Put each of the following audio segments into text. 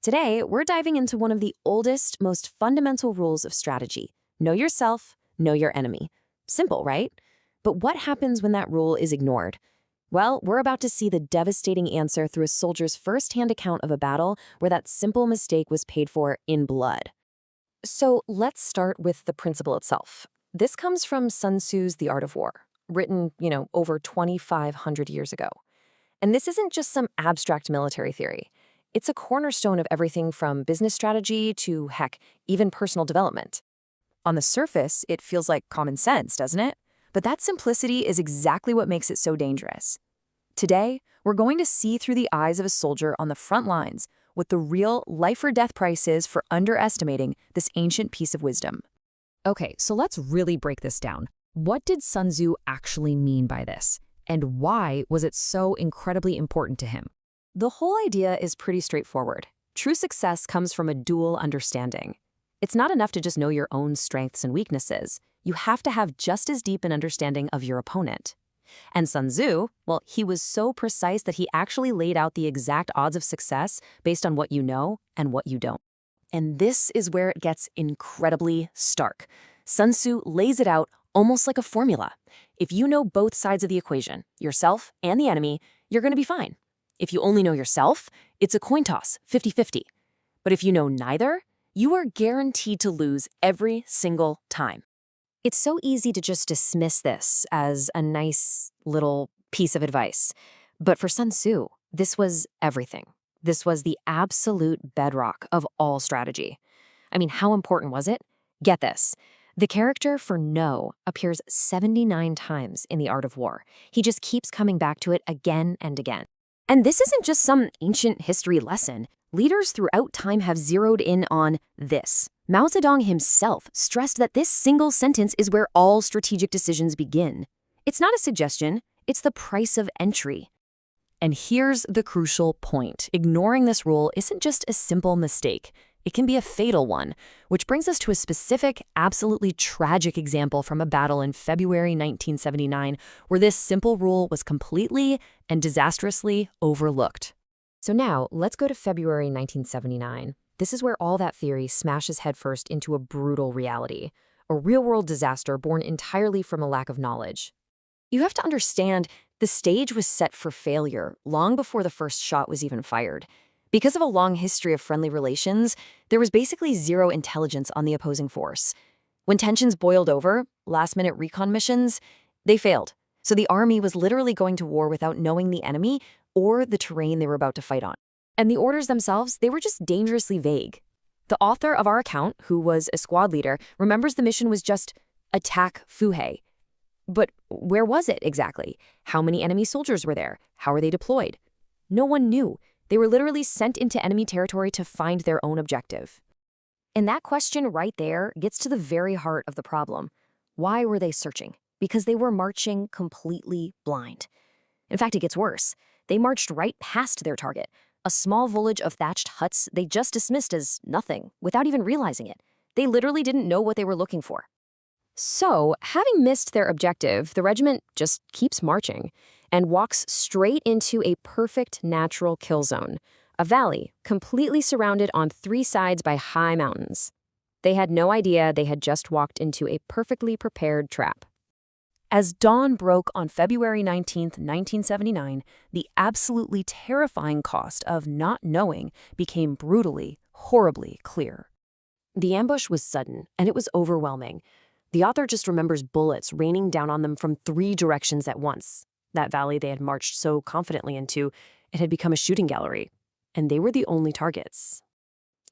Today, we're diving into one of the oldest, most fundamental rules of strategy. Know yourself, know your enemy. Simple, right? But what happens when that rule is ignored? Well, we're about to see the devastating answer through a soldier's first-hand account of a battle where that simple mistake was paid for in blood. So let's start with the principle itself. This comes from Sun Tzu's The Art of War, written, over 2,500 years ago. And this isn't just some abstract military theory. It's a cornerstone of everything from business strategy to, heck, even personal development. On the surface, it feels like common sense, doesn't it? But that simplicity is exactly what makes it so dangerous. Today, we're going to see through the eyes of a soldier on the front lines what the real life-or-death price is for underestimating this ancient piece of wisdom. Okay, so let's really break this down. What did Sun Tzu actually mean by this? And why was it so incredibly important to him? The whole idea is pretty straightforward. True success comes from a dual understanding. It's not enough to just know your own strengths and weaknesses. You have to have just as deep an understanding of your opponent. And Sun Tzu, well, he was so precise that he actually laid out the exact odds of success based on what you know and what you don't. And this is where it gets incredibly stark. Sun Tzu lays it out almost like a formula. If you know both sides of the equation, yourself and the enemy, you're going to be fine. If you only know yourself, it's a coin toss, 50-50. But if you know neither, you are guaranteed to lose every single time. It's so easy to just dismiss this as a nice little piece of advice. But for Sun Tzu, this was everything. This was the absolute bedrock of all strategy. I mean, how important was it? Get this. The character for no appears 79 times in The Art of War. He just keeps coming back to it again and again. And this isn't just some ancient history lesson. Leaders throughout time have zeroed in on this. Mao Zedong himself stressed that this single sentence is where all strategic decisions begin. It's not a suggestion, it's the price of entry. And here's the crucial point. Ignoring this rule isn't just a simple mistake. It can be a fatal one, which brings us to a specific, absolutely tragic example from a battle in February 1979, where this simple rule was completely and disastrously overlooked. So now, let's go to February 1979. This is where all that theory smashes headfirst into a brutal reality, a real-world disaster born entirely from a lack of knowledge. You have to understand, the stage was set for failure long before the first shot was even fired. Because of a long history of friendly relations, there was basically zero intelligence on the opposing force. When tensions boiled over, last-minute recon missions, they failed. So the army was literally going to war without knowing the enemy or the terrain they were about to fight on. And the orders themselves, they were just dangerously vague. The author of our account, who was a squad leader, remembers the mission was just attack Fuhei. But where was it exactly? How many enemy soldiers were there? How were they deployed? No one knew. They were literally sent into enemy territory to find their own objective. And that question right there gets to the very heart of the problem. Why were they searching? Because they were marching completely blind. In fact, it gets worse. They marched right past their target, a small village of thatched huts they just dismissed as nothing, without even realizing it. They literally didn't know what they were looking for. So, having missed their objective, the regiment just keeps marching and walks straight into a perfect natural kill zone, a valley completely surrounded on three sides by high mountains. They had no idea they had just walked into a perfectly prepared trap. As dawn broke on February 19th, 1979, the absolutely terrifying cost of not knowing became brutally, horribly clear. The ambush was sudden, and it was overwhelming. The author just remembers bullets raining down on them from three directions at once. That valley they had marched so confidently into, it had become a shooting gallery, and they were the only targets.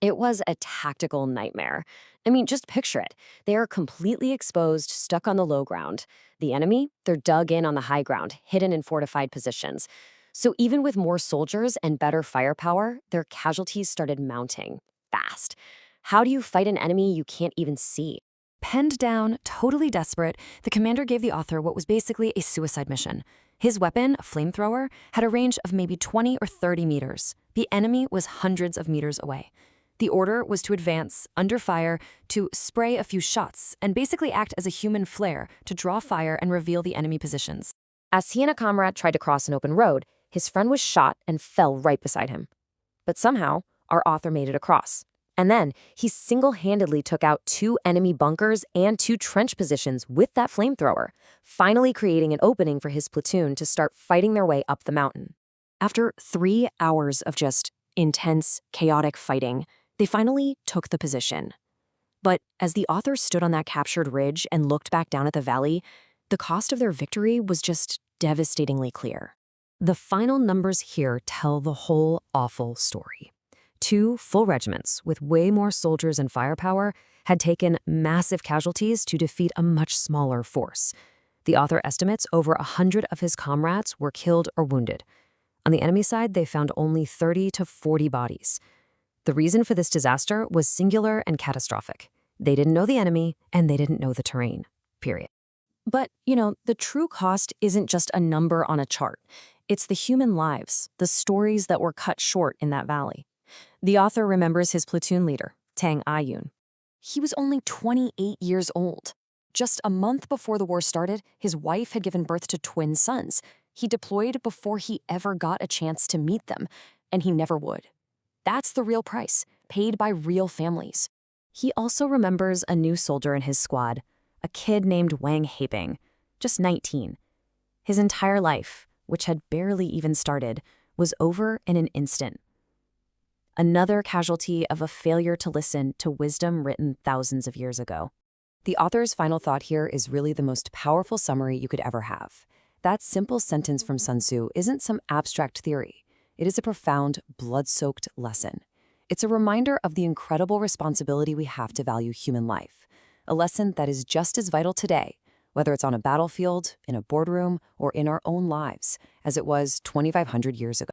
It was a tactical nightmare. I mean, just picture it. They are completely exposed, stuck on the low ground. The enemy, they're dug in on the high ground, hidden in fortified positions. So even with more soldiers and better firepower, their casualties started mounting fast. How do you fight an enemy you can't even see? Penned down, totally desperate, the commander gave the author what was basically a suicide mission. His weapon, a flamethrower, had a range of maybe 20 or 30 meters. The enemy was hundreds of meters away. The order was to advance, under fire, to spray a few shots, and basically act as a human flare to draw fire and reveal the enemy positions. As he and a comrade tried to cross an open road, his friend was shot and fell right beside him. But somehow, our author made it across. And then he single-handedly took out 2 enemy bunkers and 2 trench positions with that flamethrower, finally creating an opening for his platoon to start fighting their way up the mountain. After 3 hours of just intense, chaotic fighting, they finally took the position. But as the author stood on that captured ridge and looked back down at the valley, the cost of their victory was just devastatingly clear. The final numbers here tell the whole awful story. 2 full regiments with way more soldiers and firepower had taken massive casualties to defeat a much smaller force. The author estimates over 100 of his comrades were killed or wounded. On the enemy side, they found only 30 to 40 bodies. The reason for this disaster was singular and catastrophic. They didn't know the enemy, and they didn't know the terrain, period. But, the true cost isn't just a number on a chart. It's the human lives, the stories that were cut short in that valley. The author remembers his platoon leader, Tang Aiyun. He was only 28 years old. Just a month before the war started, his wife had given birth to twin sons. He deployed before he ever got a chance to meet them, and he never would. That's the real price, paid by real families. He also remembers a new soldier in his squad, a kid named Wang Haiping, just 19. His entire life, which had barely even started, was over in an instant. Another casualty of a failure to listen to wisdom written thousands of years ago. The author's final thought here is really the most powerful summary you could ever have. That simple sentence from Sun Tzu isn't some abstract theory. It is a profound, blood-soaked lesson. It's a reminder of the incredible responsibility we have to value human life, a lesson that is just as vital today, whether it's on a battlefield, in a boardroom, or in our own lives, as it was 2,500 years ago.